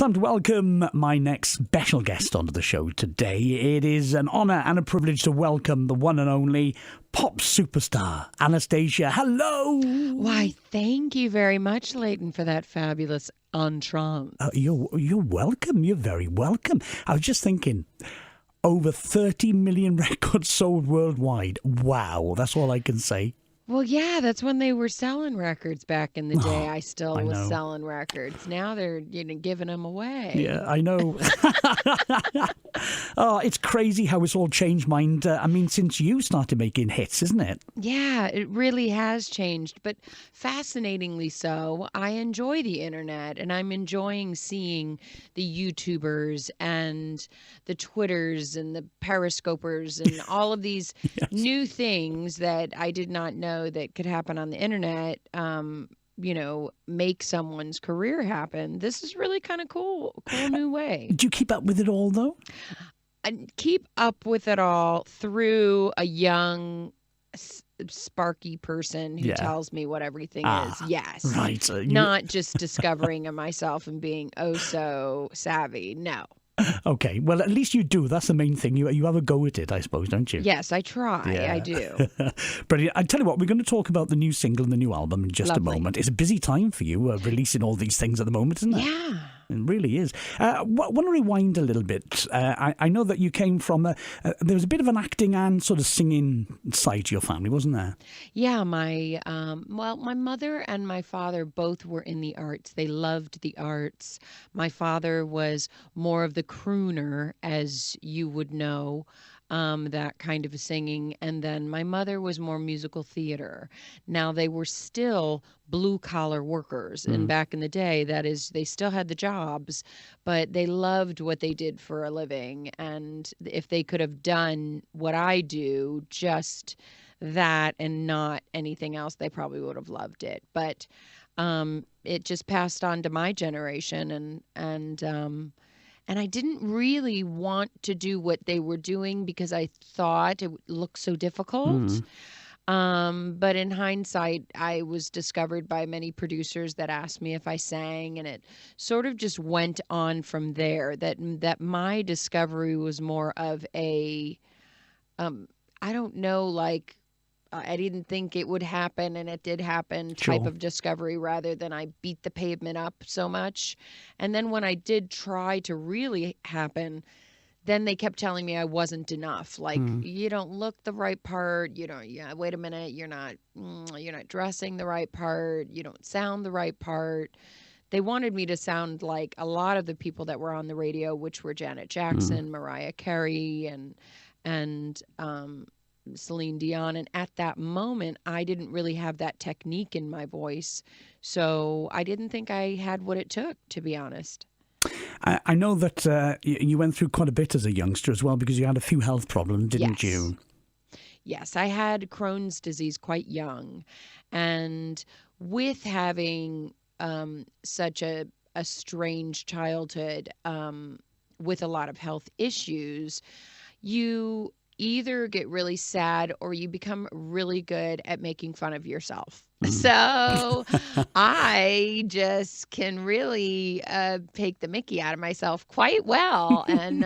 Time to welcome my next special guest onto the show today. It is an honour and a privilege to welcome the one and only pop superstar, Anastacia. Hello! Why, thank you very much, Leighton, for that fabulous entrance. You're welcome. You're very welcome. I was just thinking, over 30 million records sold worldwide. Wow, that's all I can say. Well, yeah, that's when they were selling records back in the day. I still I was know. selling records. Now they're giving them away. Yeah, I know. Oh, it's crazy how it's all changed, mind. Since you started making hits, isn't it? Yeah, it really has changed, but fascinatingly so. I enjoy the internet, and I'm enjoying seeing the YouTubers and the Twitters and the Periscopers and all of these new things that I did not know that could happen on the internet. Make someone's career happen. This is really kind of cool new way. Do you keep up with it all, though? I keep up with it all through a young, sparky person who tells me what everything is. Yes. Right. Not just discovering myself and being so savvy. No. Okay, well, at least you do. That's the main thing. You have a go at it, I suppose, don't you? Yes, I try. Yeah. I do. Brilliant. I tell you what, we're going to talk about the new single and the new album in just a moment. It's a busy time for you, releasing all these things at the moment, isn't it? Yeah. It really is. Want to rewind a little bit. I know that you came from there was a bit of an acting and sort of singing side to your family, wasn't there? Yeah, my mother and my father both were in the arts. They loved the arts. My father was more of the crooner, as you would know. That kind of singing. And then my mother was more musical theater. Now, they were still blue-collar workers. And back in the day, that is, they still had the jobs, but they loved what they did for a living. And if they could have done what I do, just that and not anything else, they probably would have loved it. But it just passed on to my generation, and I didn't really want to do what they were doing because I thought it looked so difficult. But in hindsight, I was discovered by many producers that asked me if I sang, and it sort of just went on from there. That my discovery was more of a, I don't know, like, I didn't think it would happen, and it did happen type of discovery rather than I beat the pavement up so much. And then when I did try to really happen, then they kept telling me I wasn't enough. Like, you don't look the right part. You don't, wait a minute, you're not dressing the right part. You don't sound the right part. They wanted me to sound like a lot of the people that were on the radio, which were Janet Jackson, Mariah Carey, and Celine Dion. And at that moment, I didn't really have that technique in my voice. So I didn't think I had what it took, to be honest. I know that you went through quite a bit as a youngster as well, because you had a few health problems, didn't you? Yes, I had Crohn's disease quite young. And with having such a strange childhood with a lot of health issues, you either get really sad or you become really good at making fun of yourself. So I just can really take the mickey out of myself quite well. And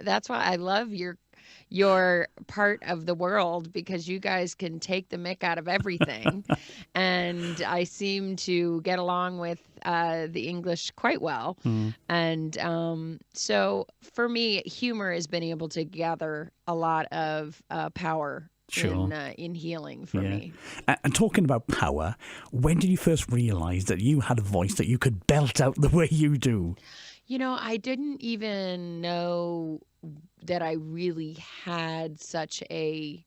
that's why I love your part of the world, because you guys can take the mick out of everything. And I seem to get along with the English quite well. And so for me, humor has been able to gather a lot of power in healing for me. And talking about power, when did you first realize that you had a voice that you could belt out the way you do? I didn't even know that I really had such a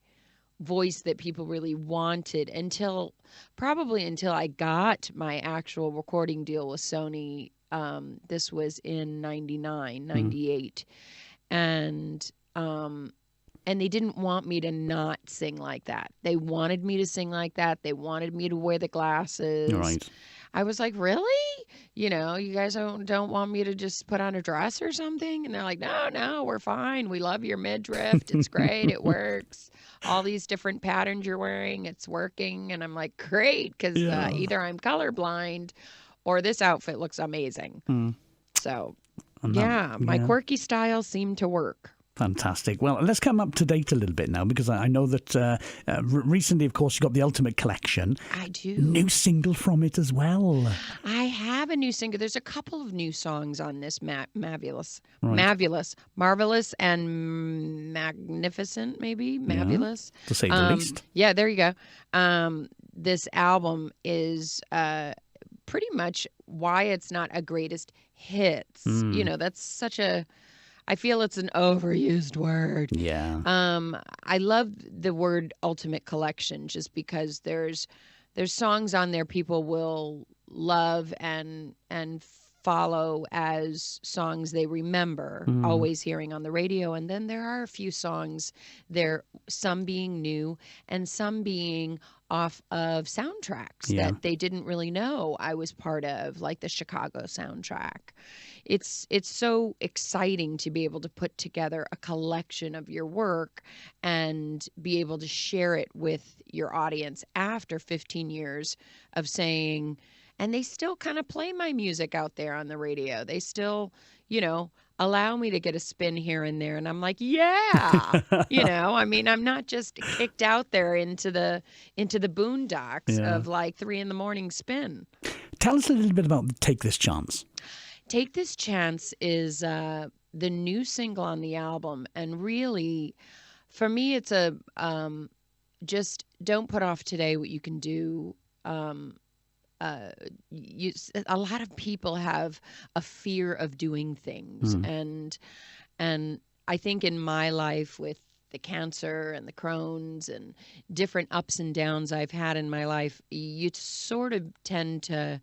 voice that people really wanted until I got my actual recording deal with Sony. This was in 99, 98. And they didn't want me to not sing like that. They wanted me to sing like that. They wanted me to wear the glasses. Right. I was like, really? You guys don't want me to just put on a dress or something? And they're like, no, we're fine. We love your midriff. It's great. It works. All these different patterns you're wearing, it's working. And I'm like, great, because either I'm colorblind or this outfit looks amazing. So, And yeah, my quirky style seemed to work. Fantastic. Well, let's come up to date a little bit now, because I know that recently, of course, you got the Ultimate Collection. I do. New single from it as well. I have a new single. There's a couple of new songs on this marvelous, and magnificent, maybe marvelous, to say the least. Yeah, there you go. This album is pretty much why it's not a greatest hits. You know, that's such a. I feel it's an overused word. Yeah. I love the word Ultimate Collection just because there's songs on there people will love and follow as songs they remember always hearing on the radio. And then there are a few songs there, some being new and some being off of soundtracks that they didn't really know I was part of, like the Chicago soundtrack. It's so exciting to be able to put together a collection of your work and be able to share it with your audience after 15 years of saying, and they still kind of play my music out there on the radio. They still, you know, allow me to get a spin here and there. And I'm like, yeah, you know, I mean, I'm not just kicked out there into the boondocks of like 3 a.m. spin. Tell us a little bit about Take This Chance. Take This Chance is the new single on the album. And really, for me, it's a just don't put off today what you can do. A lot of people have a fear of doing things. And I think in my life with the cancer and the Crohn's and different ups and downs I've had in my life, you sort of tend to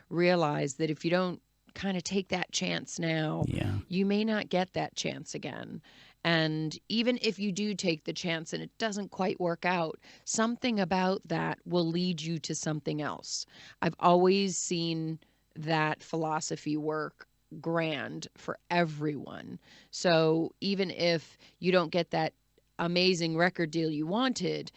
realize that if you don't kind of take that chance now, you may not get that chance again. And even if you do take the chance and it doesn't quite work out, something about that will lead you to something else. I've always seen that philosophy work grand for everyone. So even if you don't get that amazing record deal you wanted,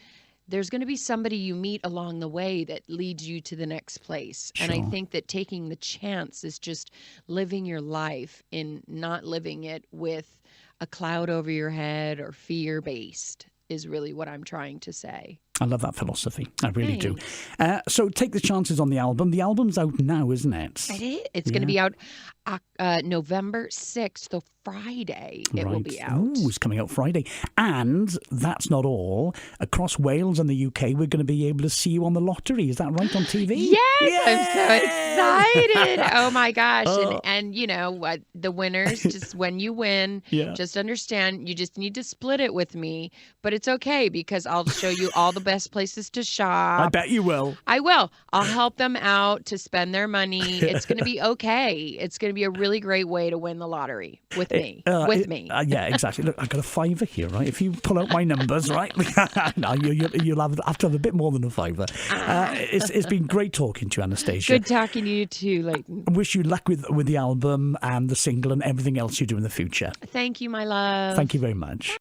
there's going to be somebody you meet along the way that leads you to the next place. Sure. And I think that taking the chance is just living your life in not living it with a cloud over your head or fear-based is really what I'm trying to say. I love that philosophy. I really do. So Take the Chances on the album. The album's out now, isn't it? It is. It's going to be out November 6th, so Friday it will be out. Ooh, it's coming out Friday. And that's not all. Across Wales and the UK, we're going to be able to see you on the lottery. Is that right, on TV? Yes, I'm so excited. Oh, my gosh. And you know what? The winners, just when you win, just understand you just need to split it with me. But it's okay because I'll show you all the best places to shop. I bet you will. I will. I'll help them out to spend their money. It's going to be okay. It's going to be a really great way to win the lottery with me. Yeah, exactly. Look, I've got a £5 here, right? If you pull out my numbers, right? No, you'll have to have a bit more than a £5. It's been great talking to you, Anastacia. Good talking to you too, Leighton. Wish you luck with the album and the single and everything else you do in the future. Thank you, my love. Thank you very much.